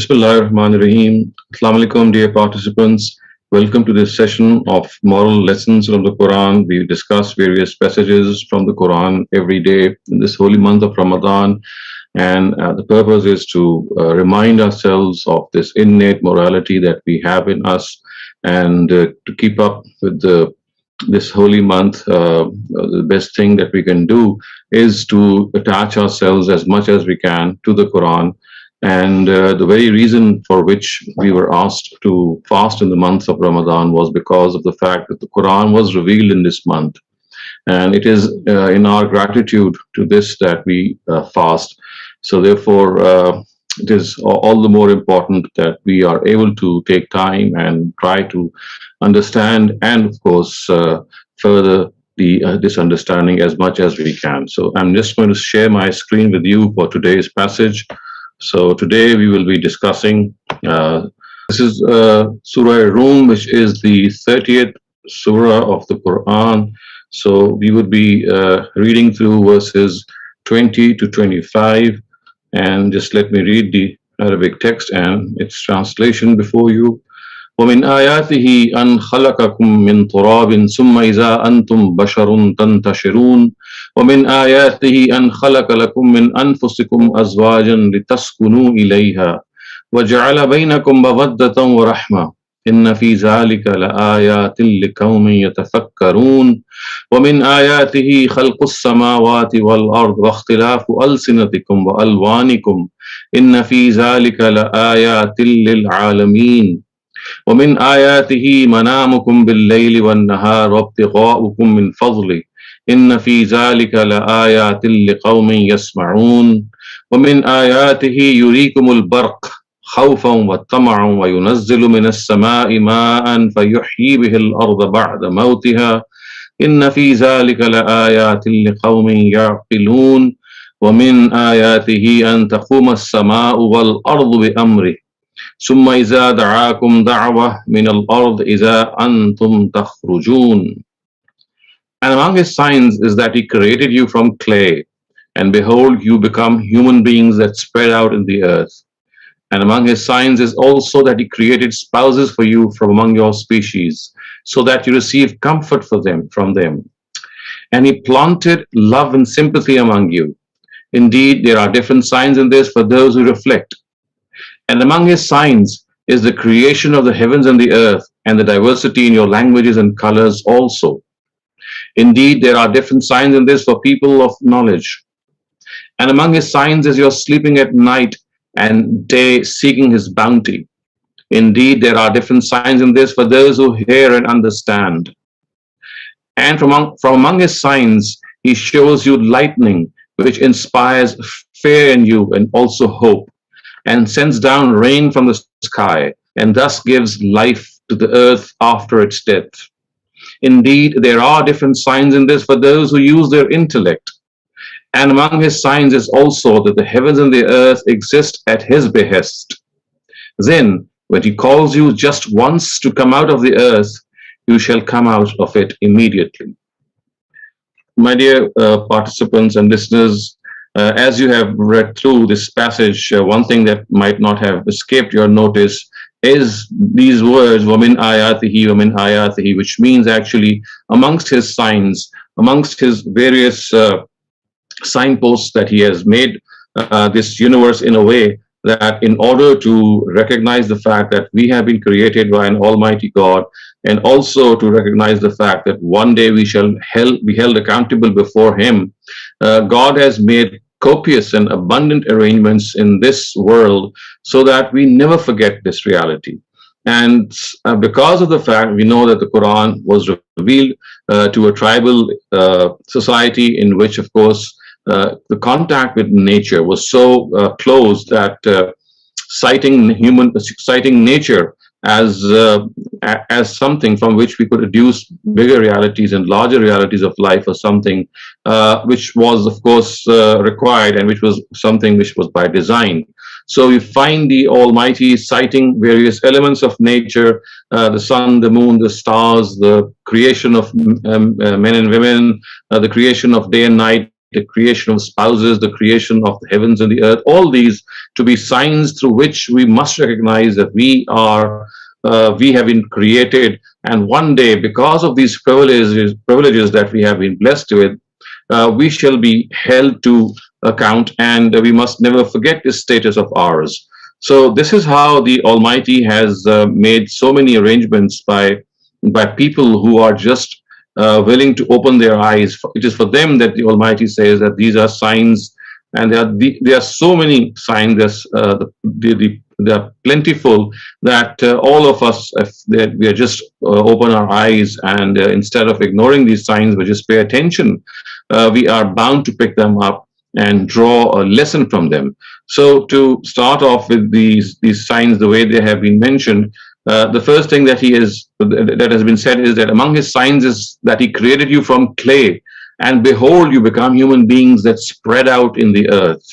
Bismillahirrahmanirrahim. Assalamu alaikum, dear participants. Welcome to this session of moral lessons from the Quran. We discuss various passages from the Quran every day in this holy month of Ramadan. And the purpose is to remind ourselves of this innate morality that we have in us and to keep up with this holy month. The best thing that we can do is to attach ourselves as much as we can to the Quran. And the very reason for which we were asked to fast in the month of Ramadan was because of the fact that the Quran was revealed in this month. And it is in our gratitude to this that we fast. So therefore, it is all the more important that we are able to take time and try to understand and, of course, further this understanding as much as we can. So I'm just going to share my screen with you for today's passage. So today we will be discussing, this is Surah Rum, which is the 30th Surah of the Quran. So we would be reading through verses 20 to 25. And just let me read the Arabic text and its translation before you. وَمِنْ آيَاتِهِ أَنْ خَلَقَكُم مِّن تُرَابٍ ثُمَّ إِذَا أَنْتُمْ بَشَرٌ تَنْتَشِرُونَ وَمِنْ آيَاتِهِ أَنْ خَلَقَ لَكُم مِّنْ أَنفُسِكُمْ أَزْوَاجًا لِتَسْكُنُوا إِلَيْهَا وَجَعَلَ بَيْنَكُم مَّوَدَّةً وَرَحْمَةً إِنَّ فِي ذَلِكَ لَآيَاتٍ لِقَوْمٍ يَتَفَكَّرُونَ وَمِنْ آيَاتِهِ خَلْقُ السَّمَاوَاتِ وَالْأَرْضِ وَاخْتِلَافُ أَلْسِنَتِكُمْ وَأَلْوَانِكُمْ إِنَّ فِي ذَلِكَ لَآيَاتٍ لِلْعَالَمِينَ ومن آياته منامكم بالليل والنهار وابتغاؤكم من فضله إن في ذلك لآيات لقوم يسمعون ومن آياته يريكم البرق خوفا وطمعا وينزل من السماء ماء فيحيي به الأرض بعد موتها إن في ذلك لآيات لقوم يعقلون ومن آياته أن تقوم السماء والأرض بأمره ثم إذا دعاكم دعوة من الأرض إذا أنتم تخرجون. And among his signs is that he created you from clay, and behold, you become human beings that spread out in the earth. And among his signs is also that he created spouses for you from among your species, so that you receive comfort from them. And he planted love and sympathy among you. Indeed, there are different signs in this for those who reflect. And among his signs is the creation of the heavens and the earth, and the diversity in your languages and colors also. Indeed, there are different signs in this for people of knowledge. And among his signs is your sleeping at night and day seeking his bounty. Indeed, there are different signs in this for those who hear and understand. And from among his signs, he shows you lightning, which inspires fear in you and also hope, and sends down rain from the sky, and thus gives life to the earth after its death. Indeed, there are different signs in this for those who use their intellect. And among his signs is also that the heavens and the earth exist at his behest. Then, when he calls you just once to come out of the earth, you shall come out of it immediately. My dear participants and listeners, as you have read through this passage, one thing that might not have escaped your notice is these words, وَمِنْ آيَاتِهِ وَمِنْ آيَاتِهِ, which means actually amongst his signs, amongst his various signposts that he has made this universe in a way that in order to recognize the fact that we have been created by an almighty God, and also to recognize the fact that one day we shall be held accountable before him, God has made copious and abundant arrangements in this world so that we never forget this reality. And because of the fact we know that the Quran was revealed to a tribal society in which, of course, the contact with nature was so close that citing nature as something from which we could deduce bigger realities and larger realities of life, or something which was, of course, required, and which was something which was by design. So we find the Almighty citing various elements of nature, the sun, the moon, the stars, the creation of men and women, the creation of day and night, the creation of spouses, the creation of the heavens and the earth, all these to be signs through which we must recognize that we have been created, and one day, because of these privileges that we have been blessed with, we shall be held to account, and we must never forget this status of ours. So this is how the Almighty has made so many arrangements by people who are just willing to open their eyes. It is for them that the Almighty says that these are signs, and there are so many signs. They are plentiful, that all of us, if that we are just open our eyes, and instead of ignoring these signs, we just pay attention, we are bound to pick them up and draw a lesson from them. So to start off with these signs, the way they have been mentioned, the first thing that that has been said is that among his signs is that he created you from clay, and behold, you become human beings that spread out in the earth.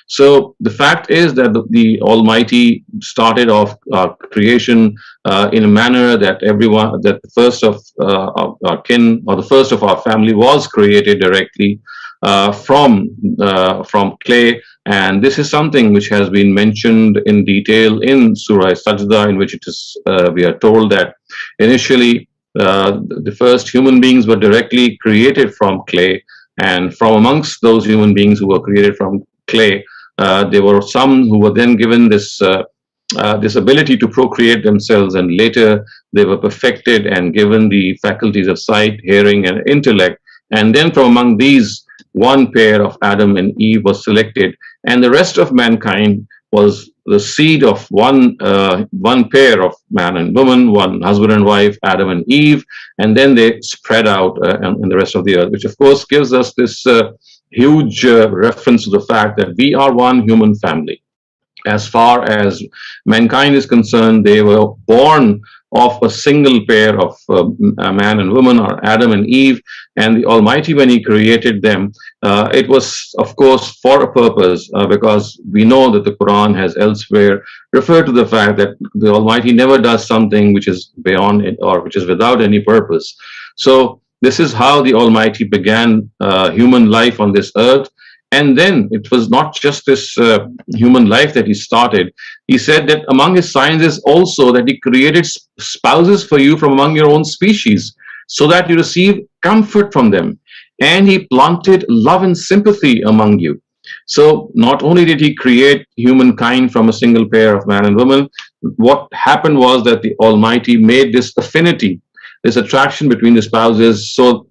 So the fact is that the Almighty started off creation in a manner that that the first of our kin, or the first of our family, was created directly from clay. And this is something which has been mentioned in detail in Surah Sajda, in which it is we are told that initially the first human beings were directly created from clay, and from amongst those human beings who were created from clay, there were some who were then given this ability to procreate themselves, and later they were perfected and given the faculties of sight, hearing, and intellect. And then from among these, one pair of Adam and Eve was selected, and the rest of mankind was the seed of one pair of man and woman, one husband and wife, Adam and Eve, and then they spread out in the rest of the earth, which of course gives us this huge reference to the fact that we are one human family. As far as mankind is concerned, they were born of a single pair of a man and woman, or Adam and Eve, and the Almighty, when he created them, it was of course for a purpose, because we know that the Quran has elsewhere referred to the fact that the Almighty never does something which is beyond it, or which is without any purpose. So this is how the Almighty began human life on this earth. And then it was not just this human life that he started. He said that among his signs is also that he created spouses for you from among your own species, so that you receive comfort from them. And he planted love and sympathy among you. So not only did he create humankind from a single pair of man and woman, what happened was that the Almighty made this affinity, this attraction between the spouses so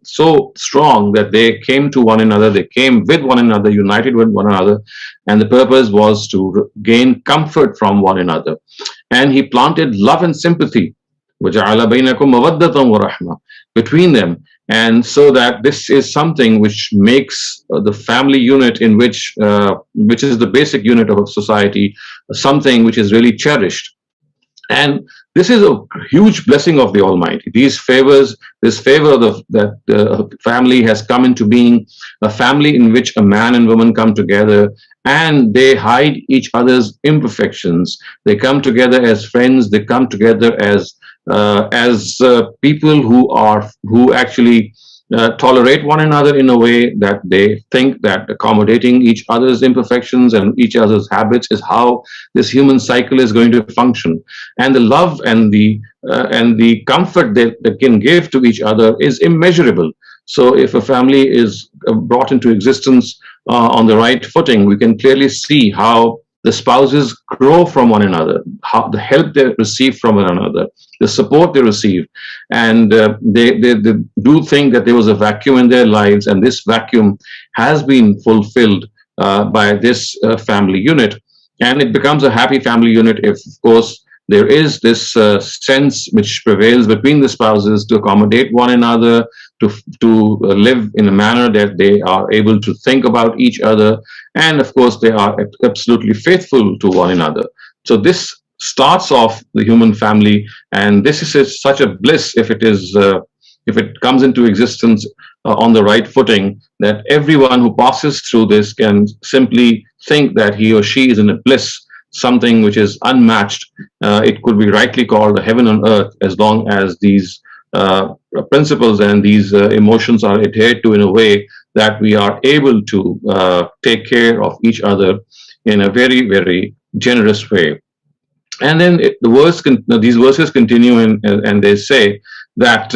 strong that they came to one another, they came with one another, united with one another, and the purpose was to gain comfort from one another. And he planted love and sympathy between them, and so that this is something which makes the family unit, in which is the basic unit of a society, something which is really cherished. And this is a huge blessing of the Almighty. These favors, this favor that the family has come into being, a family in which a man and woman come together and they hide each other's imperfections. They come together as friends. They come together as people who actually tolerate one another in a way that they think that accommodating each other's imperfections and each other's habits is how this human cycle is going to function. And the love and the comfort that they can give to each other is immeasurable. So if a family is brought into existence on the right footing, we can clearly see how the spouses grow from one another, how the help they receive from one another, the support they receive, and they do think that there was a vacuum in their lives, and this vacuum has been fulfilled by this family unit, and it becomes a happy family unit if, of course, there is this sense which prevails between the spouses to accommodate one another, to live in a manner that they are able to think about each other, and of course they are absolutely faithful to one another. So this starts off the human family, and this is such a bliss if it comes into existence on the right footing, that everyone who passes through this can simply think that he or she is in a bliss, something which is unmatched. It could be rightly called a heaven on earth, as long as these principles and these emotions are adhered to in a way that we are able to take care of each other in a very, very generous way. And then these verses continue, and they say that,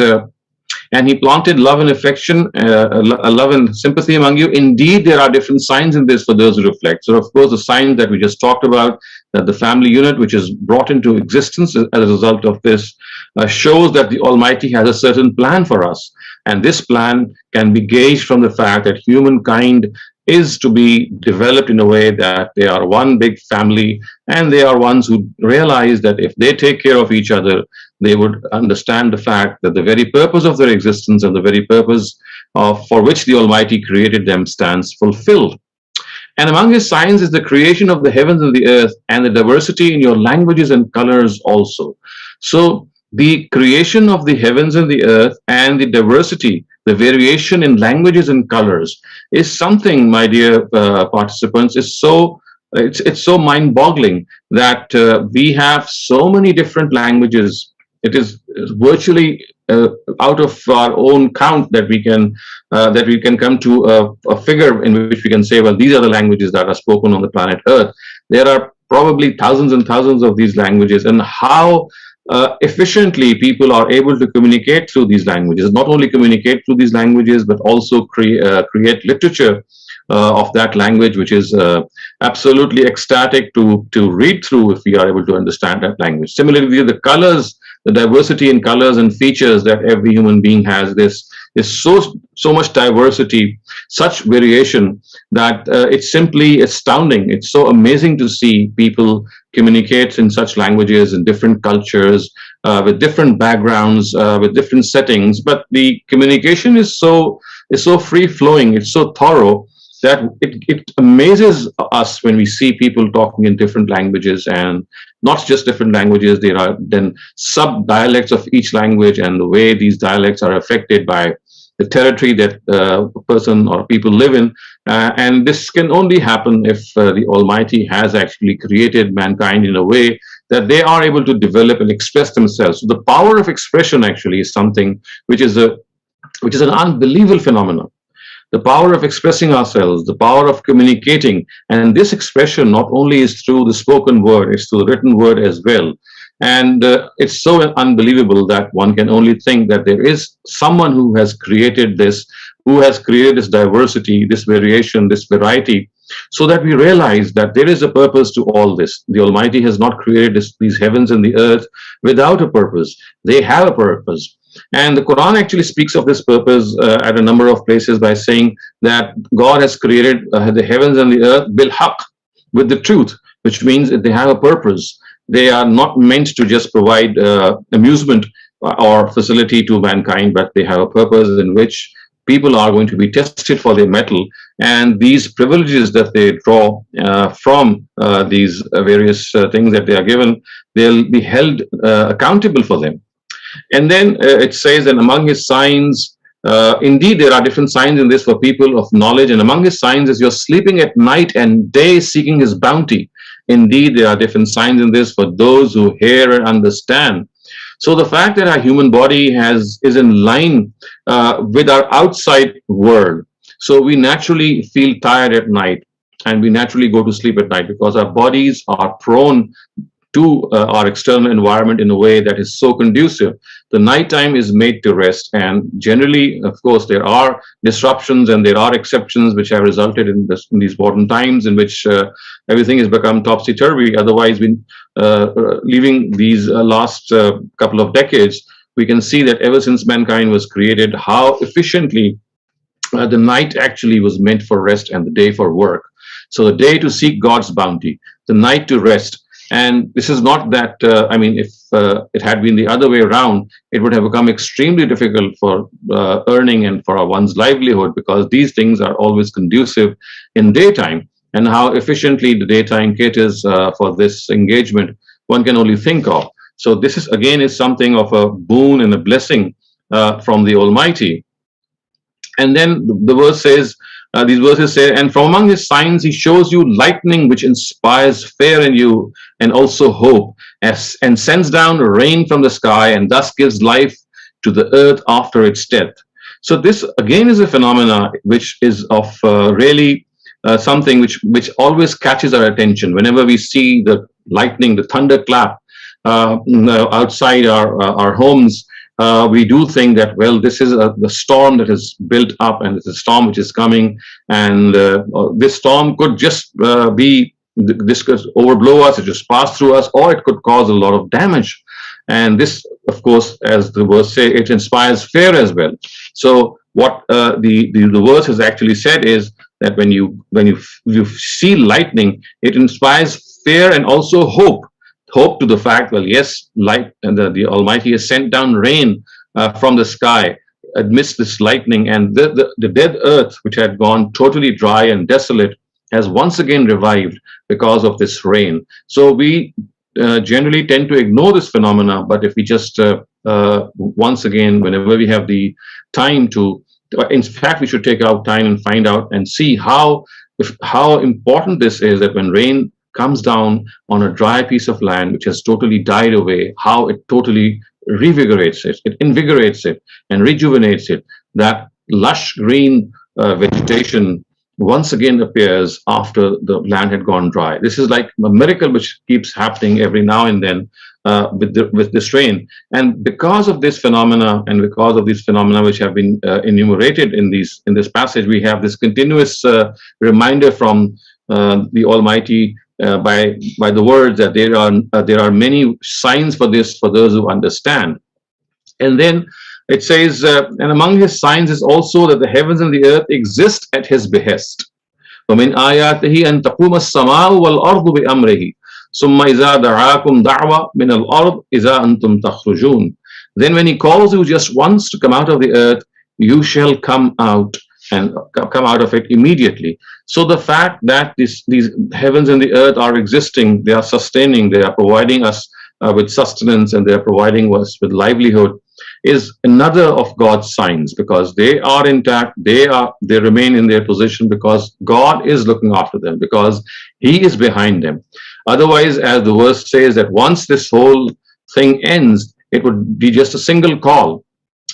and he planted love and affection, love and sympathy among you. Indeed, there are different signs in this for those who reflect. So, of course, the sign that we just talked about, that the family unit, which is brought into existence as a result of this, shows that the Almighty has a certain plan for us. And this plan can be gauged from the fact that humankind is to be developed in a way that they are one big family, and they are ones who realize that if they take care of each other, they would understand the fact that the very purpose of their existence and the very purpose for which the Almighty created them stands fulfilled. And among his signs is the creation of the heavens and the earth, and the diversity in your languages and colors also. So the creation of the heavens and the earth and the diversity, the variation in languages and colors, is something, my dear participants, is so it's so mind-boggling that we have so many different languages. It is virtually out of our own count that we can come to a figure in which we can say, well, these are the languages that are spoken on the planet Earth. There are probably thousands and thousands of these languages, and how efficiently people are able to communicate through these languages. Not only communicate through these languages, but also create literature of that language, which is absolutely ecstatic to read through if we are able to understand that language. Similarly, the colors, the diversity in colors and features that every human being has, this is so much diversity, such variation, that it's simply astounding. It's so amazing to see people communicate in such languages, in different cultures, with different backgrounds, with different settings. But the communication is so free flowing. It's so thorough that it amazes us when we see people talking in different languages, and not just different languages. There are then sub-dialects of each language, and the way these dialects are affected by the territory that a person or people live in. And this can only happen if the Almighty has actually created mankind in a way that they are able to develop and express themselves. So the power of expression actually is something which is an unbelievable phenomenon. The power of expressing ourselves, the power of communicating, and this expression not only is through the spoken word, it's through the written word as well. And it's so unbelievable that one can only think that there is someone who has created this, diversity, this variation, this variety, so that we realize that there is a purpose to all this. The Almighty has not created these heavens and the earth without a purpose. They have a purpose. And the Quran actually speaks of this purpose at a number of places by saying that God has created the heavens and the earth bil haqq, with the truth, which means that they have a purpose. They are not meant to just provide amusement or facility to mankind, but they have a purpose in which people are going to be tested for their mettle, and these privileges that they draw from these various things that they are given, they'll be held accountable for them. And then it says, and among his signs, indeed there are different signs in this for people of knowledge, and among his signs is you're sleeping at night and day seeking his bounty. Indeed there are different signs in this for those who hear and understand. So the fact that our human body is in line with our outside world, so we naturally feel tired at night, and we naturally go to sleep at night because our bodies are prone to our external environment in a way that is so conducive. The nighttime is made to rest, and generally, of course, there are disruptions and there are exceptions which have resulted in these modern times in which everything has become topsy-turvy. Otherwise, leaving these last couple of decades, we can see that ever since mankind was created, how efficiently the night actually was meant for rest and the day for work. So the day to seek God's bounty, the night to rest. And this is not that, if it had been the other way around, it would have become extremely difficult for earning and for one's livelihood, because these things are always conducive in daytime. And how efficiently the daytime caters for this engagement, one can only think of. So this is, again, is something of a boon and a blessing from the Almighty. And then the verse says, these verses say, and from among his signs, he shows you lightning, which inspires fear in you and also hope, and sends down rain from the sky, and thus gives life to the earth after its death. So this again is a phenomena which is of really something which always catches our attention whenever we see the lightning, the thunderclap outside our homes. We do think that, well, this is the storm that is built up, and it's a storm which is coming, and this storm could just this could overblow us, it just pass through us, or it could cause a lot of damage. And this, of course, as the verse say, it inspires fear as well. So what the verse has actually said is that when you see lightning, it inspires fear and also hope to the fact, well, yes, light and the Almighty has sent down rain from the sky amidst this lightning, and the dead earth, which had gone totally dry and desolate, has once again revived because of this rain. So we generally tend to ignore this phenomena, but if we just once again, whenever we have the time to, in fact, we should take our time and find out and see how important this is, that when rain comes down on a dry piece of land which has totally died away, how it totally revigorates it, it invigorates it and rejuvenates it. That lush green vegetation once again appears after the land had gone dry. This is like a miracle which keeps happening every now and then with this rain. And because of this phenomena, and because of these phenomena which have been enumerated in this passage, we have this continuous reminder from the Almighty by the words that there are many signs for this for those who understand. And then it says, and among his signs is also that the heavens and the earth exist at his behest. وَمِنْ آيَاتِهِ أَن تَقُومَ السَّمَاءُ وَالْأَرْضُ بِأَمْرِهِ ثُمَّ إِذَا دَعَاكُمْ دَعْوَةً مِنَ الْأَرْضِ إِذَا أَنْتُمْ تَخْرُجُونَ. Then when he calls you just once to come out of the earth, you shall come out, and come out of it immediately. So the fact that these heavens and the earth are existing, they are sustaining, they are providing us with sustenance, and they are providing us with livelihood, is another of God's signs, because they are intact, they remain in their position because God is looking after them, because He is behind them. Otherwise, as the verse says, that once this whole thing ends, it would be just a single call,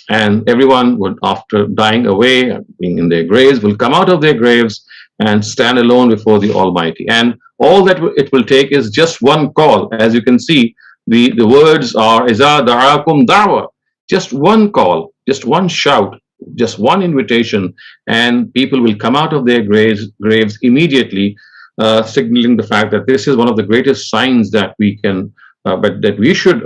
and everyone would, after dying away, being in their graves, will come out of their graves and stand alone before the Almighty. And all that it will take is just one call. As you can see, the words are إِذَا دَعَاكُمْ دَعْوَةً. Just one call, just one shout, just one invitation, and people will come out of their graves immediately, signaling the fact that this is one of the greatest signs that we can, but that we should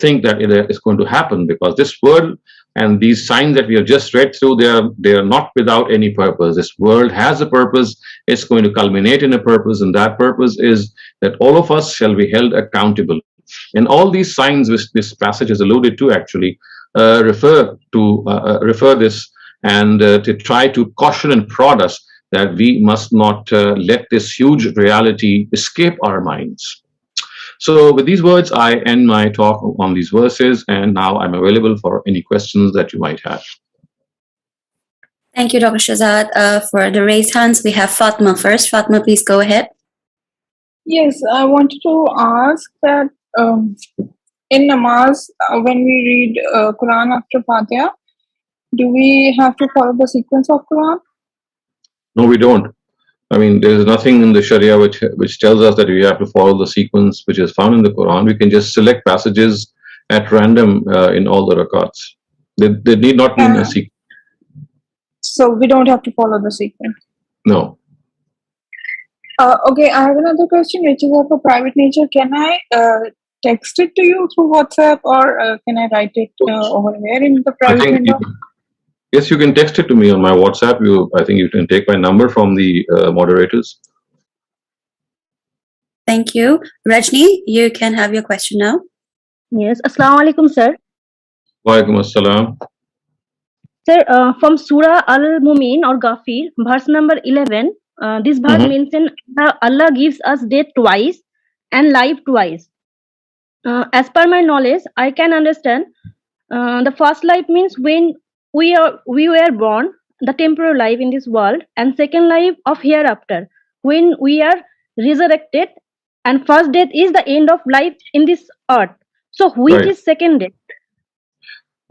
think that it is going to happen, because this world and these signs that we have just read through, they are not without any purpose. This world has a purpose. It's going to culminate in a purpose, and that purpose is that all of us shall be held accountable. And all these signs which this passage is alluded to actually refer this, and to try to caution and prod us that we must not let this huge reality escape our minds. So with these words, I end my talk on these verses, and now I'm available for any questions that you might have. Thank you, Dr. Shehzad. For the raised hands, we have Fatma first. Fatma, please go ahead. Yes, I wanted to ask that in namaz, when we read Quran after Fatiha, do we have to follow the sequence of Quran? No, we don't. I mean, there is nothing in the Sharia which tells us that we have to follow the sequence which is found in the Quran. We can just select passages at random in all the rakats. They need not be in a sequence. So we don't have to follow the sequence? No. Okay, I have another question which is of a private nature. Can I text it to you through WhatsApp, or can I write it over here in the private window? Yes, you can text it to me on my WhatsApp. I think you can take my number from the moderators. Thank you. Rajni, you can have your question now. Yes. Assalamu alaikum, sir. Wa alaikum assalam. Sir, from Surah Al-Mumin or Ghafir, verse number 11, this verse mentions Allah gives us death twice and life twice. As per my knowledge, I can understand the first life means when we were born, the temporal life in this world, and second life of hereafter, when we are resurrected, and first death is the end of life in this earth. So which is second death?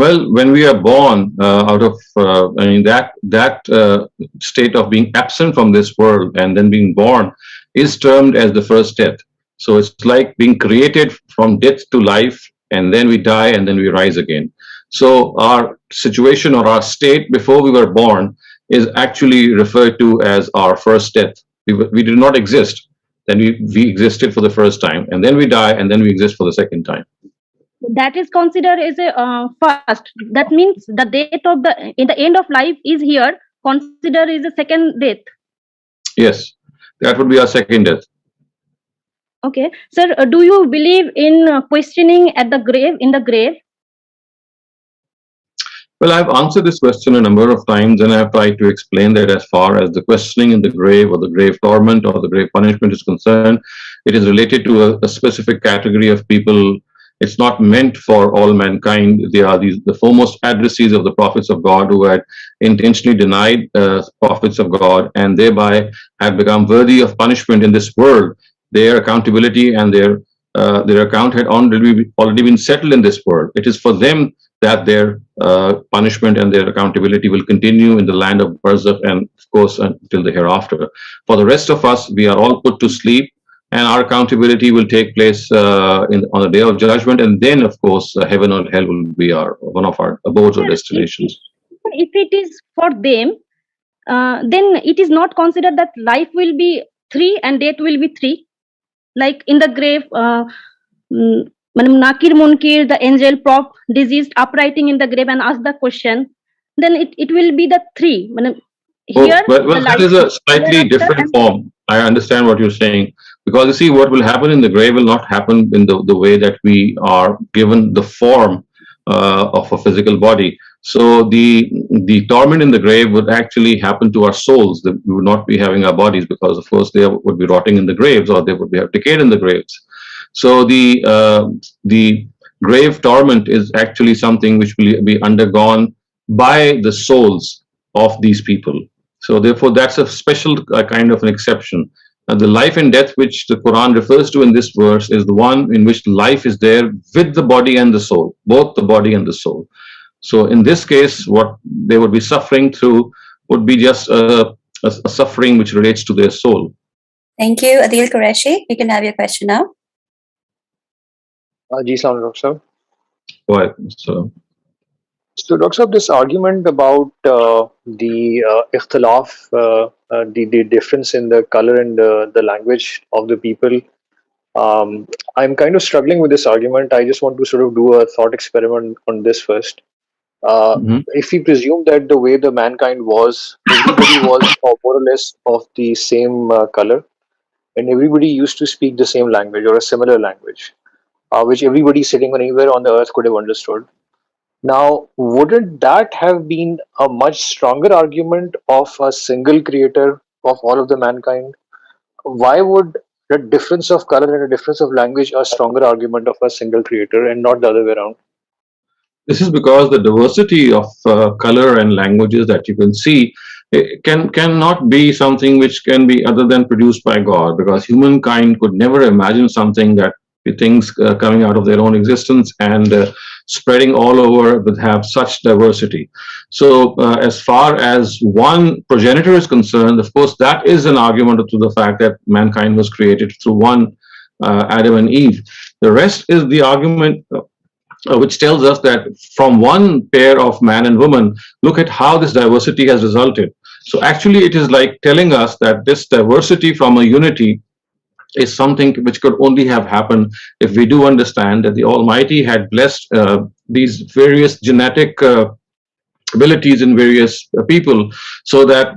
Well, when we are born I mean, that state of being absent from this world and then being born is termed as the first death. So it's like being created from death to life, and then we die, and then we rise again. So our situation or our state before we were born is actually referred to as our first death. We did not exist. Then we existed for the first time, and then we die, and then we exist for the second time. That is considered as a first. That means the death of the in the end of life is here considered is a second death. Yes, that would be our second death. Okay, sir, do you believe in questioning at the grave, in the grave? Well, I've answered this question a number of times, and I've tried to explain that as far as the questioning in the grave or the grave torment or the grave punishment is concerned, it is related to a specific category of people. It's not meant for all mankind. They are the foremost adversaries of the prophets of God who had intentionally denied prophets of God and thereby have become worthy of punishment in this world. Their accountability and their account had already been settled in this world. It is for them that their punishment and their accountability will continue in the land of Barzakh and, of course, until the hereafter. For the rest of us, we are all put to sleep, and our accountability will take place on the day of judgment, and then, of course, heaven or hell will be one of our abodes or destinations. If it is for them, then it is not considered that life will be 3 and death will be 3. Like in the grave, Nakir Munkir, the angel prop diseased uprighting in the grave and ask the question, then it will be the 3. Here, well, that is a slightly different form. I understand what you're saying, because you see, what will happen in the grave will not happen in the way that we are given the form of a physical body. So the torment in the grave would actually happen to our souls. We would not be having our bodies, because of course they would be rotting in the graves, or they would have decayed in the graves. So the grave torment is actually something which will be undergone by the souls of these people. So therefore, that's a special kind of an exception. The life and death which the Quran refers to in this verse is the one in which life is there with the body and the soul, both the body and the soul. So in this case, what they would be suffering through would be just a suffering which relates to their soul. Thank you, Adil Qureshi. You can have your question now. Ji Salam, Dr. Sahab. Right. So, Dr. Sahab, this argument about the ikhtilaf, the difference in the color and the language of the people, I'm kind of struggling with this argument. I just want to sort of do a thought experiment on this first. If we presume that the way the mankind was, everybody was more or less of the same color, and everybody used to speak the same language or a similar language, which everybody sitting anywhere on the earth could have understood. Now, wouldn't that have been a much stronger argument of a single creator of all of the mankind? Why would the difference of color and the difference of language a stronger argument of a single creator and not the other way around? This is because the diversity of color and languages that you can see cannot be something which can be other than produced by God, because humankind could never imagine something that things coming out of their own existence and spreading all over would have such diversity. So as far as one progenitor is concerned, of course, that is an argument to the fact that mankind was created through one Adam and Eve. The rest is the argument which tells us that from one pair of man and woman, look at how this diversity has resulted. So actually, it is like telling us that this diversity from a unity is something which could only have happened if we do understand that the Almighty had blessed these various genetic abilities in various people, so that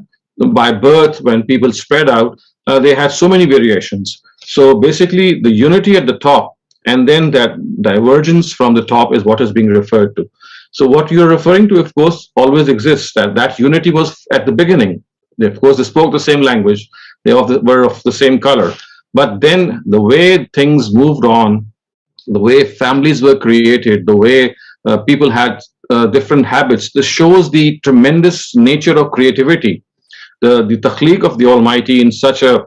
by birth, when people spread out, they had so many variations. So basically, the unity at the top and then that divergence from the top is what is being referred to. So what you're referring to, of course, always exists. That unity was at the beginning. Of course, they spoke the same language. They were of the same color. But then the way things moved on, the way families were created, the way people had different habits, this shows the tremendous nature of creativity, the takhliq of the Almighty in such an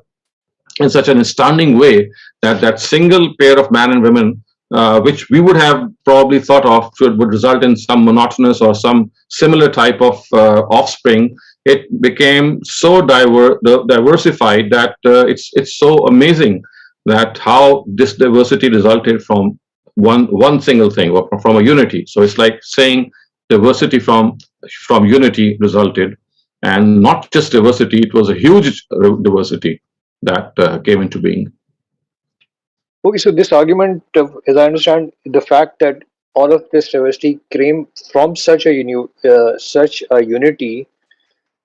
astounding way that single pair of man and women which we would have probably thought of would result in some monotonous or some similar type of offspring, it became so diversified that it's so amazing that how this diversity resulted from one single thing, or from a unity. So it's like saying diversity from unity resulted, and not just diversity, it was a huge diversity that came into being. Okay, so this argument, as I understand, the fact that all of this diversity came from such a unity,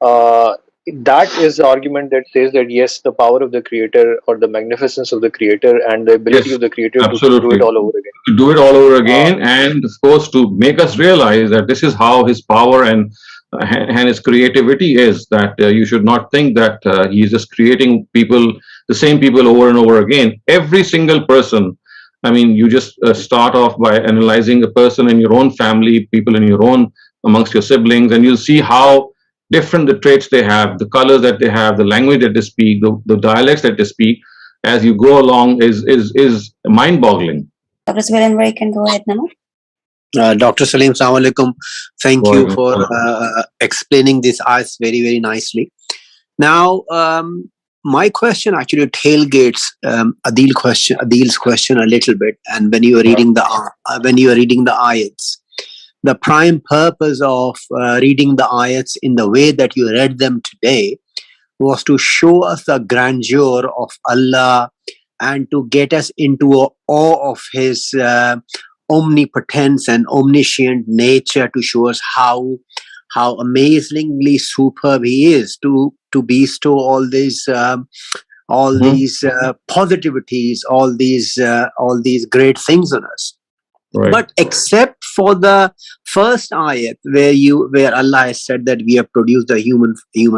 uh, that is the argument that says that yes, the power of the creator, or the magnificence of the creator, and the ability Yes, of the creator to do it absolutely. all over again. To do it all over again, and of course to make us realize that this is how his power and his creativity is, that you should not think that he's just creating people, the same people over and over again. Every single person, I mean, you just start off by analyzing a person in your own family, people in your own, amongst your siblings, and you'll see how different the traits they have, the colors that they have, the language that they speak, the dialects that they speak, as you go along is mind-boggling. Dr. Saleem, you can go ahead now. Dr. Saleem, Assalamu alaikum. Thank you for explaining this ayahs very, very nicely. Now, my question actually tailgates Adil's question a little bit. And when you are reading the ayats, the prime purpose of reading the ayats in the way that you read them today was to show us the grandeur of Allah and to get us into awe of His omnipotence and omniscient nature, to show us how amazingly superb He is, to bestow all these positivities, all these great things on us. Right. But except for the first ayat where Allah has said that we have produced the human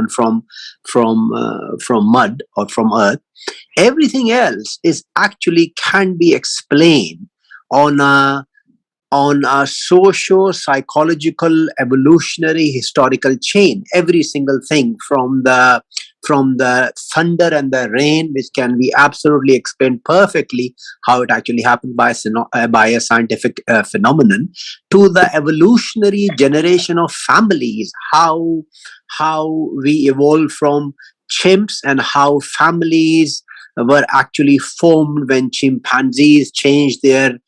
from mud or from earth, everything else is actually can be explained on a socio-psychological, evolutionary, historical chain. Every single thing from the thunder and the rain, which can be absolutely explained perfectly how it actually happened by a scientific phenomenon, to the evolutionary generation of families, how we evolved from chimps and how families were actually formed when chimpanzees changed their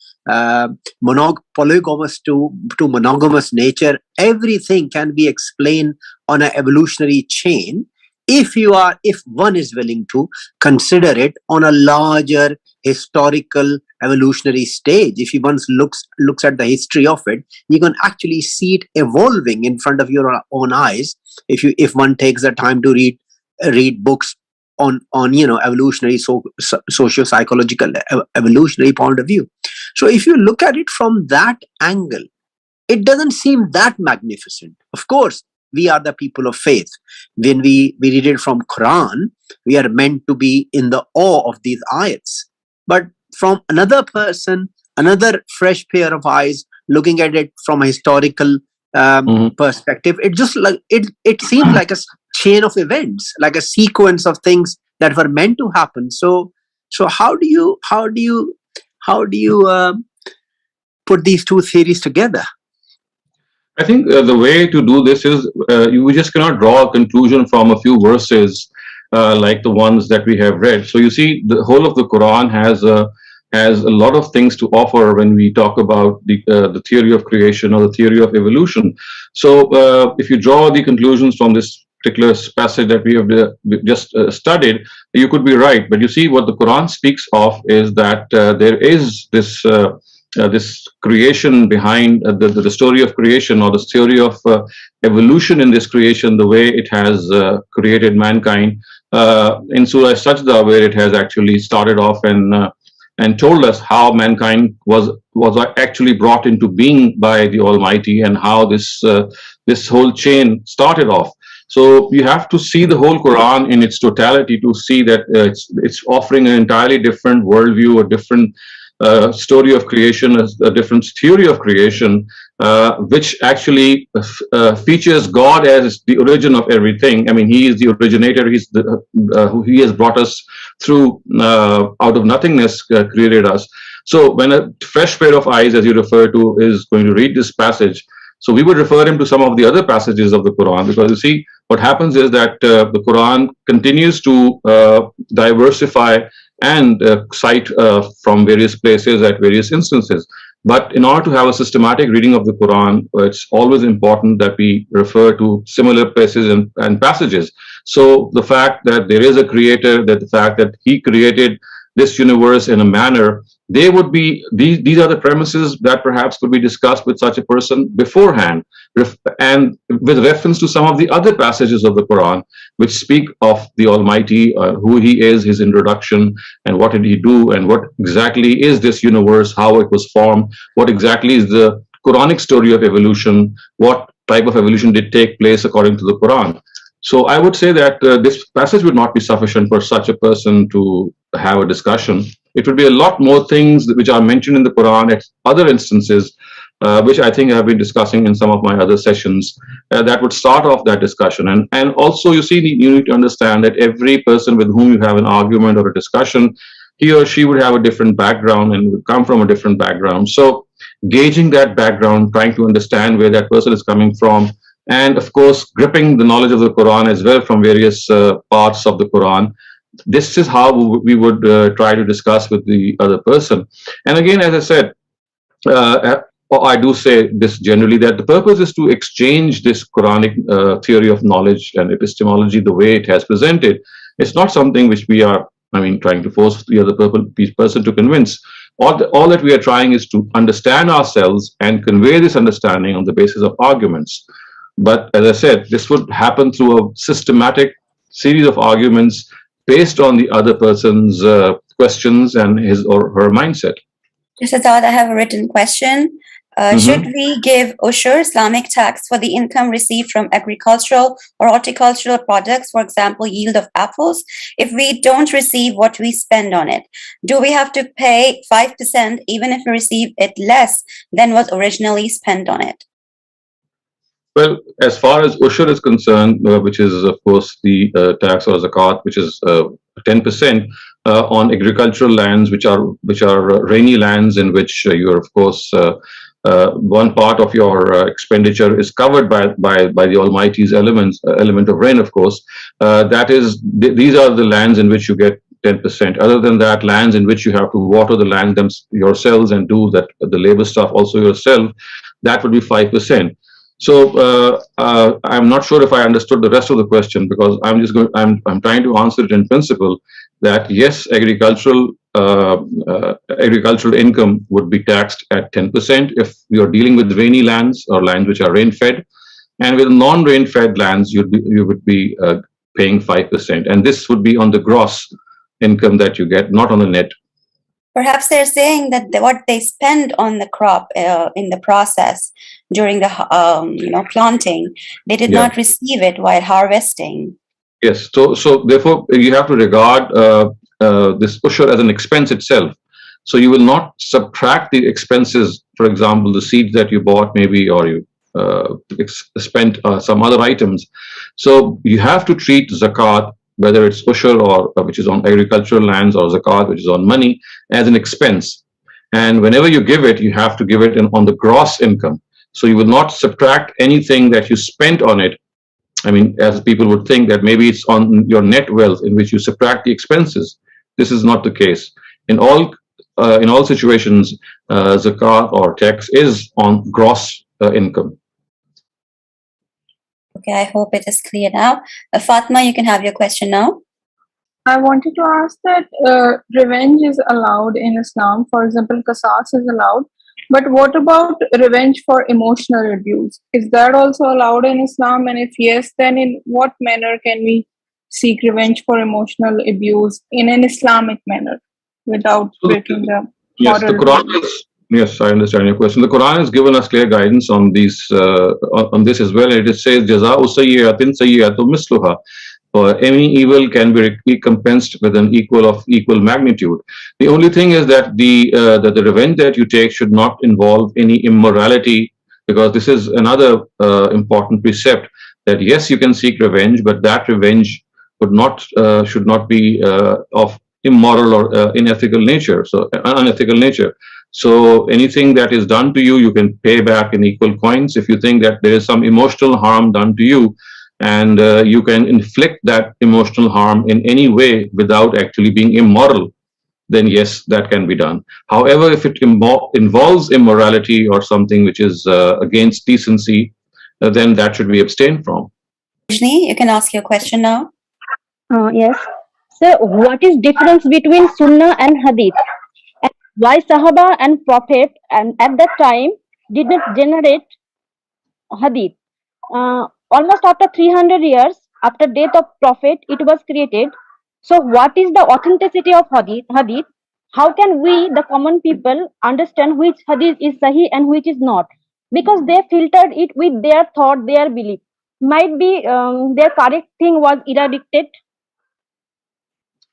polygamous to monogamous nature. Everything can be explained on an evolutionary chain if one is willing to consider it on a larger historical evolutionary stage. If you once looks at the history of it, you can actually see it evolving in front of your own eyes. If one takes the time to read books on evolutionary, socio-psychological evolutionary point of view. So if you look at it from that angle, it doesn't seem that magnificent. Of course, we are the people of faith. When we read it from Qur'an, we are meant to be in the awe of these ayats. But from another person, another fresh pair of eyes, looking at it from a historical perspective, it just like it seems like a chain of events, like a sequence of things that were meant to happen. So how do you put these two theories together? I think the way to do this is you just cannot draw a conclusion from a few verses like the ones that we have read. So you see, the whole of the Quran has a lot of things to offer when we talk about the theory of creation or the theory of evolution. So if you draw the conclusions from this particular passage that we have just studied, you could be right. But you see, what the Quran speaks of is that there is this creation behind the story of creation, or the theory of evolution in this creation, the way it has created mankind in Surah Sajda, where it has actually started off and told us how mankind was actually brought into being by the Almighty, and how this whole chain started off. So you have to see the whole Quran in its totality to see that it's offering an entirely different worldview, a different story of creation, a different theory of creation, which actually features God as the origin of everything. I mean, He is the originator. He has brought us through out of nothingness, created us. So when a fresh pair of eyes, as you refer to, is going to read this passage, so we would refer him to some of the other passages of the Quran, because you see, what happens is that the Quran continues to diversify and cite from various places at various instances. But in order to have a systematic reading of the Quran, it's always important that we refer to similar places and passages. So the fact that there is a creator, that the fact that he created this universe in a manner, they would be, these are the premises that perhaps could be discussed with such a person beforehand, and with reference to some of the other passages of the Quran which speak of the Almighty, who he is, his introduction, and what did he do, and what exactly is this universe, how it was formed, what exactly is the Quranic story of evolution, what type of evolution did take place according to the Quran. So I would say that this passage would not be sufficient for such a person to have a discussion. It would be a lot more things which are mentioned in the Quran at other instances, which I think I have been discussing in some of my other sessions, that would start off that discussion. And also, you see, you need to understand that every person with whom you have an argument or a discussion, he or she would have a different background and would come from a different background. So gauging that background, trying to understand where that person is coming from, and of course, gripping the knowledge of the Quran as well from various parts of the Quran. This is how we would try to discuss with the other person. And again, as I said, I do say this generally, that the purpose is to exchange this Quranic theory of knowledge and epistemology the way it has presented. It's not something which we are, trying to force the other person to convince. All that we are trying is to understand ourselves and convey this understanding on the basis of arguments. But as I said, this would happen through a systematic series of arguments based on the other person's questions and his or her mindset. Shehzad, I have a written question. Should we give ushur, Islamic tax, for the income received from agricultural or horticultural products, for example, yield of apples, if we don't receive what we spend on it? Do we have to pay 5% even if we receive it less than was originally spent on it? Well, as far as ushur is concerned, which is of course the tax or zakat, which is 10% on agricultural lands, which are rainy lands, in which you're of course one part of your expenditure is covered by the Almighty's element of rain, of course. These are the lands in which you get 10%. Other than that, lands in which you have to water the land yourselves and do that the labor stuff also yourself, that would be 5%. So I'm not sure if I understood the rest of the question, because I'm trying to answer it in principle that yes, agricultural income would be taxed at 10% if you're dealing with rainy lands or lands which are rain-fed, and with non-rain-fed lands you would be paying 5%, and this would be on the gross income that you get, not on the net. Perhaps they're saying that what they spend on the crop in the process during the planting, they did not receive it while harvesting. Yes, so therefore you have to regard this ushur as an expense itself. So you will not subtract the expenses, for example, the seeds that you bought maybe, or you spent some other items. So you have to treat zakat, whether it's ushur or which is on agricultural lands, or zakat, which is on money, as an expense. And whenever you give it, you have to give it on the gross income. So you will not subtract anything that you spent on it. As people would think that maybe it's on your net wealth in which you subtract the expenses. This is not the case. In all situations, zakat or tax is on gross income. Okay, I hope it is clear now. Fatma, you can have your question now. I wanted to ask that revenge is allowed in Islam. For example, qasas is allowed. But what about revenge for emotional abuse? Is that also allowed in Islam? And if yes, then in what manner can we seek revenge for emotional abuse in an Islamic manner without breaking the Yes, the Quran is. Yes, I understand your question. The Quran has given us clear guidance on these, on this as well. It says, "Jazā'u sayyi'atin sayyi'atu misluha." For any evil can be recompensed with an equal magnitude. The only thing is that the revenge that you take should not involve any immorality, because this is another important precept, that yes, you can seek revenge, but that revenge should not be of immoral or unethical nature. So anything that is done to you, you can pay back in equal coins. If you think that there is some emotional harm done to you, and you can inflict that emotional harm in any way without actually being immoral, then yes, that can be done. However, if it involves immorality or something which is against decency, then that should be abstained from. Rajni, you can ask your question now. Yes. So, what is difference between Sunnah and Hadith? And why Sahaba and Prophet and at that time did not generate Hadith? Almost after 300 years after death of Prophet, it was created. So, what is the authenticity of Hadith? How can we, the common people, understand which Hadith is Sahih and which is not? Because they filtered it with their thought, their belief. Might be their correct thing was eradicated.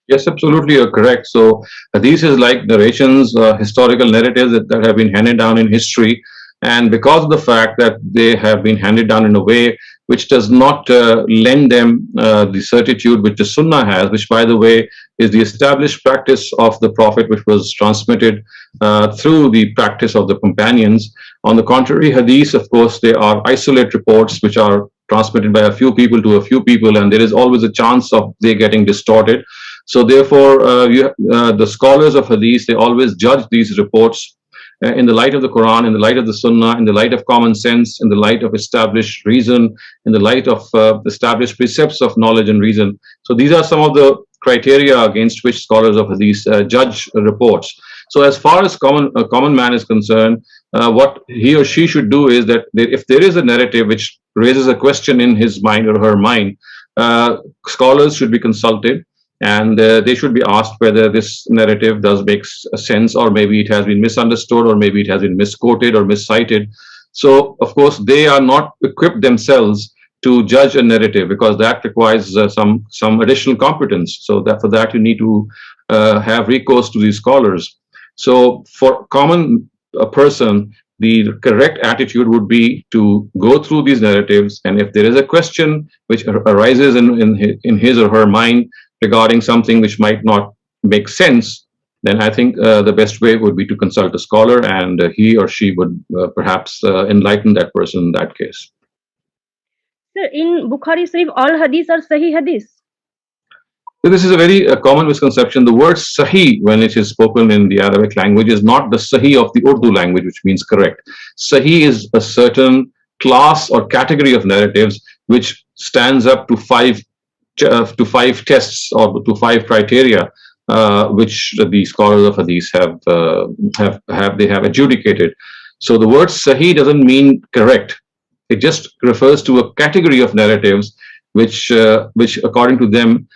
Yes, absolutely, you're correct. So these is like narrations, historical narratives that have been handed down in history, and because of the fact that they have been handed down in a way which does not lend them the certitude which the Sunnah has, which, by the way, is the established practice of the Prophet, which was transmitted through the practice of the companions. On the contrary, Hadith, of course, they are isolate reports which are transmitted by a few people to a few people, and there is always a chance of they getting distorted. So therefore, the scholars of Hadith, they always judge these reports in the light of the Quran, in the light of the Sunnah, in the light of common sense, in the light of established reason, in the light of established precepts of knowledge and reason. So these are some of the criteria against which scholars of Hadith judge reports. So as far as common man is concerned, what he or she should do is that if there is a narrative which raises a question in his mind or her mind, scholars should be consulted, and they should be asked whether this narrative does make sense, or maybe it has been misunderstood, or maybe it has been misquoted or miscited. So, of course, they are not equipped themselves to judge a narrative, because that requires some additional competence. So that for that you need to have recourse to these scholars. So for common person, the correct attitude would be to go through these narratives, and if there is a question which arises in his or her mind regarding something which might not make sense, then I think the best way would be to consult a scholar, and he or she would perhaps enlighten that person in that case. Sir, in Bukhari Sharif, all hadiths are Sahih hadiths. So this is a very common misconception. The word Sahih, when it is spoken in the Arabic language, is not the Sahih of the Urdu language, which means correct. Sahih is a certain class or category of narratives which stands up to five tests or to five criteria, which the scholars of Hadith have adjudicated. So the word Sahih doesn't mean correct. It just refers to a category of narratives which according to them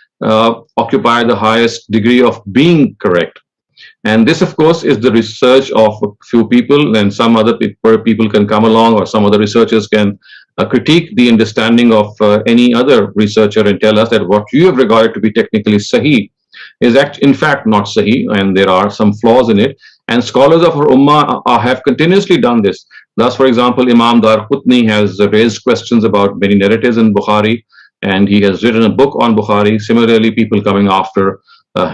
occupy the highest degree of being correct. And this, of course, is the research of a few people, and some other people can come along, or some other researchers can critique the understanding of any other researcher and tell us that what you have regarded to be technically Sahih is in fact not Sahih, and there are some flaws in it. And scholars of our Ummah have continuously done this. Thus, for example, Imam Darqutni has raised questions about many narratives in Bukhari, and he has written a book on Bukhari. Similarly, people coming after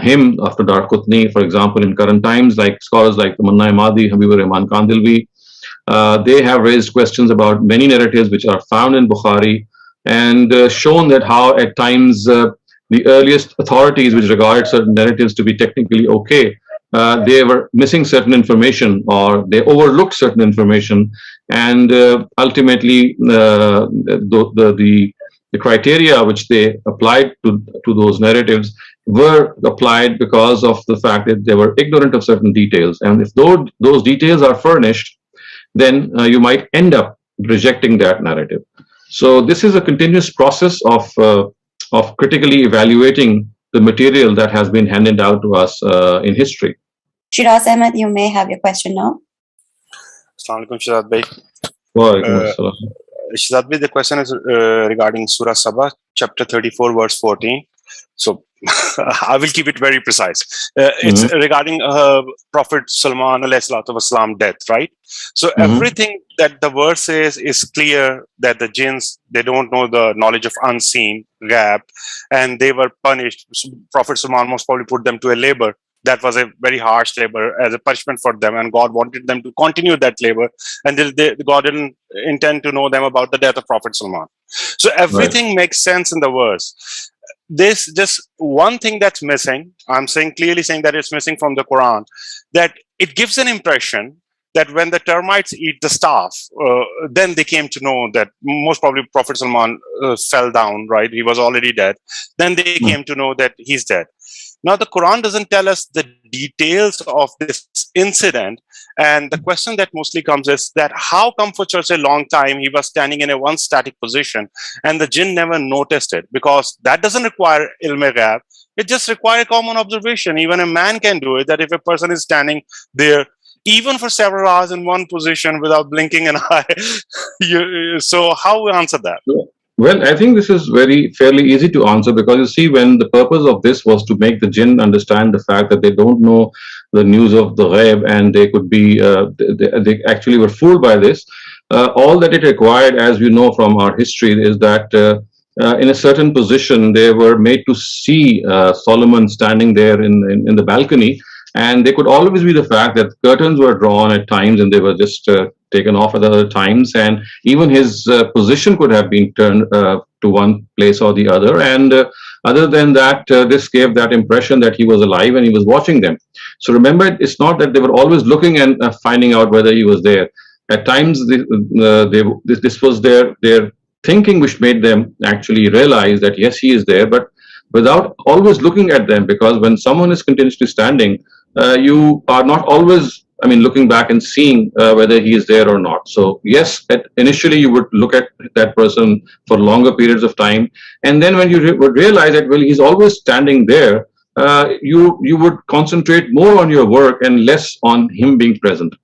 him, after Darqutni, for example, in current times, like scholars like Manna Imadi, Habibur Rahman Kandilvi, they have raised questions about many narratives which are found in Bukhari, and shown that how at times the earliest authorities which regarded certain narratives to be technically okay, they were missing certain information, or they overlooked certain information, and ultimately the criteria which they applied to those narratives were applied because of the fact that they were ignorant of certain details. And if those details are furnished, then you might end up rejecting that narrative. So this is a continuous process of critically evaluating the material that has been handed out to us in history. Shiraz Ahmed, you may have your question now. Assalamu alaikum, Shehzad Bhai. Walaikum assalam. Shehzad Bhai, the question is regarding Surah Sabah, chapter 34, verse 14. So I will keep it very precise. It's regarding Prophet Sulaiman alayhi salatu wasalam death, right? So everything that the verse says is clear that the jinns, they don't know the knowledge of unseen, gap, and they were punished. Prophet Sulaiman most probably put them to a labor. That was a very harsh labor as a punishment for them, and God wanted them to continue that labor, and God didn't intend to know them about the death of Prophet Sulaiman. So everything makes sense in the verse. This just one thing that's missing. I'm clearly saying that it's missing from the Quran, that it gives an impression that when the termites eat the staff, then they came to know that most probably Prophet Sulaiman fell down, right? He was already dead. Then they came to know that he's dead. Now, the Quran doesn't tell us the details of this incident. And the question that mostly comes is that how come for such a long time he was standing in a one static position and the jinn never noticed it? Because that doesn't require ilm-e-ghaib. It just requires common observation. Even a man can do it, that if a person is standing there, even for several hours in one position without blinking an eye. So how we answer that? Well, I think this is fairly easy to answer, because you see, when the purpose of this was to make the jinn understand the fact that they don't know the news of the ghaib, and they could be, they actually were fooled by this. All that it required, as we know from our history, is that in a certain position, they were made to see Solomon standing there in the balcony, and they could always be the fact that curtains were drawn at times and they were just taken off at other times, and even his position could have been turned to one place or the other. And other than that, this gave that impression that he was alive and he was watching them. So remember, it's not that they were always looking and finding out whether he was there. At times, this was their thinking which made them actually realize that yes, he is there, but without always looking at them, because when someone is continuously standing, you are not always, looking back and seeing whether he is there or not. So yes, initially you would look at that person for longer periods of time, and then when you would realize that, well, he's always standing there, you would concentrate more on your work and less on him being present.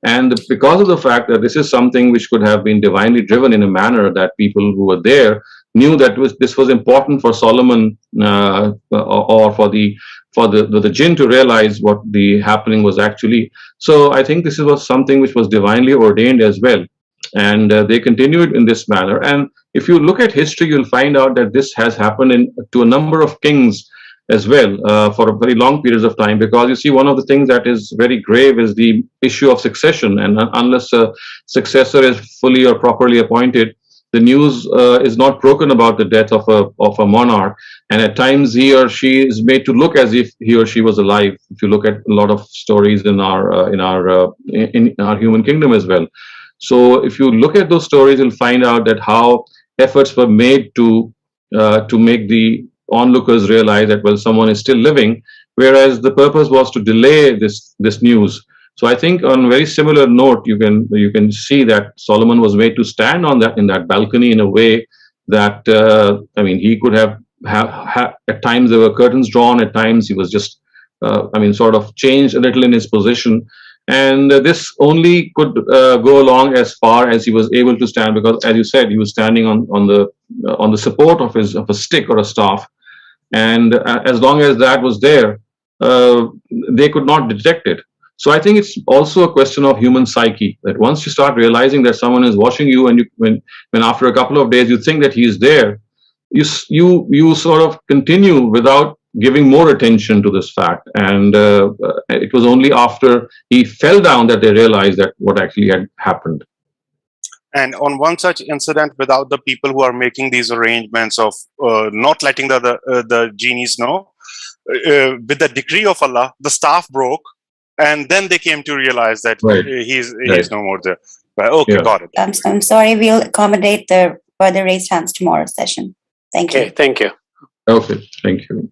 And because of the fact that this is something which could have been divinely driven in a manner that people who were there knew that this was important for Solomon or for the jinn to realize what the happening was actually. So I think this was something which was divinely ordained as well. And they continued in this manner. And if you look at history, you'll find out that this has happened to a number of kings as well for a very long periods of time, because you see, one of the things that is very grave is the issue of succession. And unless a successor is fully or properly appointed, the news is not broken about the death of a monarch, and at times he or she is made to look as if he or she was alive. If you look at a lot of stories in our human kingdom as well. So if you look at those stories, you'll find out that how efforts were made to make the onlookers realize that, well, someone is still living, whereas the purpose was to delay this news. So I think on a very similar note, you can see that Solomon was made to stand in that balcony in a way that he could have at times there were curtains drawn, at times he was just sort of changed a little in his position, and this only could go along as far as he was able to stand, because as you said, he was standing on the support of a stick or a staff, and as long as that was there, they could not detect it. So I think it's also a question of human psyche, that once you start realizing that someone is watching you, and when after a couple of days you think that he is there, you sort of continue without giving more attention to this fact. And it was only after he fell down that they realized that what actually had happened. And on one such incident, without the people who are making these arrangements of not letting the genies know, with the decree of Allah, the staff broke. And then they came to realize that he's no more there. But okay, yeah. Got it. I'm sorry, we'll accommodate the further raised hands tomorrow's session. Thank you. Okay, thank you. Okay, thank you.